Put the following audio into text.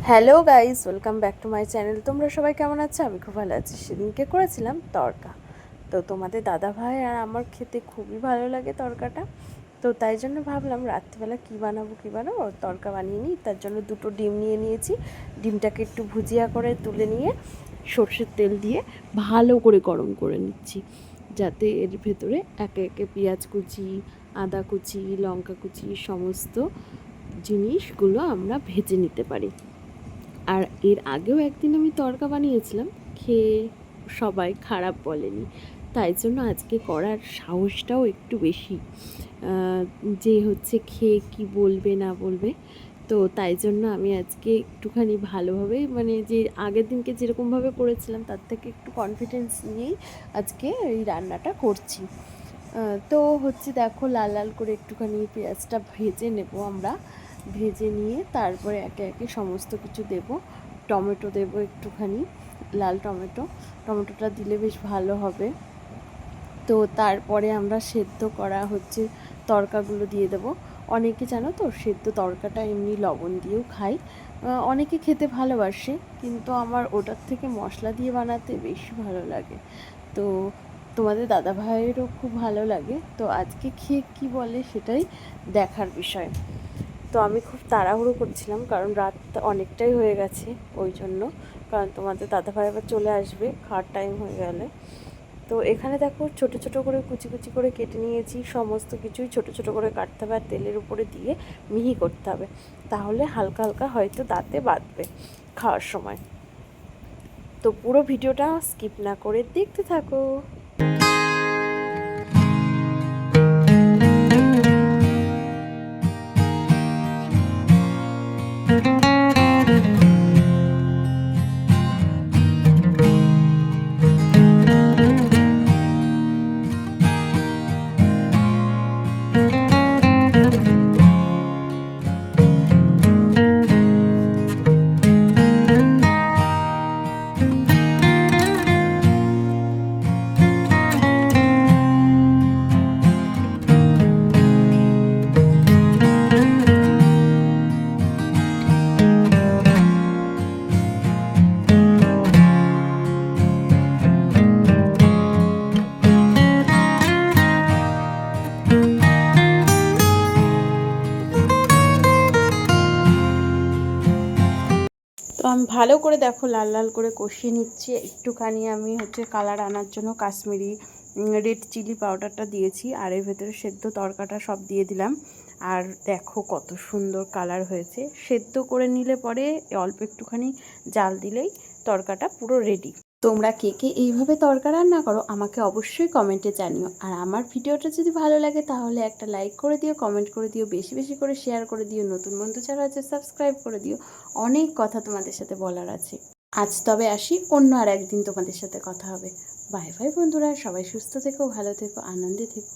Hello guys, welcome back to my channel. তোমরা সবাই কেমন আছো? আমি খুব ভালো আছি। সেদিনকে করেছিলাম তড়কা। তো তোমাদের দাদা ভাই আর আমার খেতে খুবই ভালো লাগে তড়কাটা। তো তাই জন্য ভাবলাম রাত্রিবেলা কী বানাবো তড়কা বানিয়ে নিই। তার জন্য দুটো ডিম নিয়ে নিয়েছি। ডিমটাকে একটু ভুজিয়া করে তুলে নিয়ে সর্ষের তেল দিয়ে ভালো করে গরম করে নিচ্ছি, যাতে এর ভেতরে একে একে পেঁয়াজ কুচি, আদা কুচি, লঙ্কা কুচি সমস্ত জিনিসগুলো আমরা ভেজে নিতে পারি। আর এর আগেও একদিন আমি তড়কা বানিয়েছিলাম, খেয়ে সবাই খারাপ বলেনি। তাই জন্য আজকে করার সাহসটাও একটু বেশি, যে হচ্ছে খেয়ে কি বলবে না বলবে। তো তাই জন্য আমি আজকে একটুখানি ভালোভাবে, মানে যে আগের দিনকে যেরকমভাবে করেছিলাম তার থেকে একটু কনফিডেন্স নিয়েই আজকে এই রান্নাটা করছি। তো হচ্ছে দেখো, লাল লাল করে একটুখানি পেঁয়াজটা ভেজে নেব আমরা। ভেজে নিয়ে তারপরে একে একে সমস্ত কিছু দেব। টমেটো দেব একটুখানি, লাল টমেটোটা দিলে বেশ ভালো হবে। তো তারপরে আমরা সেদ্ধ করা হচ্ছে তড়কাগুলো দিয়ে দেবো। অনেকে জানো তো সেদ্ধ তড়কাটা এমনি লবণ দিয়েও খায়, অনেকে খেতে ভালোবাসে, কিন্তু আমার ওটার থেকে মশলা দিয়ে বানাতে বেশি ভালো লাগে। তো তোমাদের দাদা ভাইয়েরও খুব ভালো লাগে। তো আজকে খেয়ে কী বলে সেটাই দেখার বিষয়। তো আমি খুব তাড়াহুড়ো করছিলাম, কারণ রাত অনেকটাই হয়ে গেছে ওই জন্য। কারণ তোমাদের দাদা ভাই আবার চলে আসবে খাওয়ার টাইম হয়ে গেলে। তো এখানে দেখো ছোটো ছোটো করে কুচি কুচি করে কেটে নিয়েছি। সমস্ত কিছুই ছোটো ছোটো করে কাটতে হবে আর তেলের উপরে দিয়ে মিহি করতে হবে, তাহলে হালকা হালকা হয়তো দাঁতে বাঁধবে খাওয়ার সময়। তো পুরো ভিডিওটা স্কিপ না করে দেখতে থাকো। তো আমি ভালো করে দেখো লাল লাল করে কষিয়ে নিচ্ছি। একটুখানি আমি হচ্ছে কালার আনার জন্য কাশ্মীরি রেড চিলি পাউডারটা দিয়েছি, আর এর ভেতরে সেদ্ধ তড়কাটা সব দিয়ে দিলাম। আর দেখো কত সুন্দর কালার হয়েছে। সেদ্ধ করে নিলে পরে অল্প একটুখানি জাল দিলেই তড়কাটা পুরো রেডি। তোমরা কে কে এইভাবে তড়কা রান্না করো আমাকে অবশ্যই কমেন্টে জানিও। আর আমার ভিডিওটা যদি ভালো লাগে তাহলে একটা লাইক করে দিও, কমেন্ট করে দিও, বেশি বেশি করে শেয়ার করে দিও, নতুন বন্ধু যারা আছে সাবস্ক্রাইব করে দিও। অনেক কথা তোমাদের সাথে বলার আছে। আজ তবে আসি, অন্য আর একদিন তোমাদের সাথে কথা হবে। বাই বাই বন্ধুরা, সবাই সুস্থ থেকো, ভালো থেকো, আনন্দে থেকো।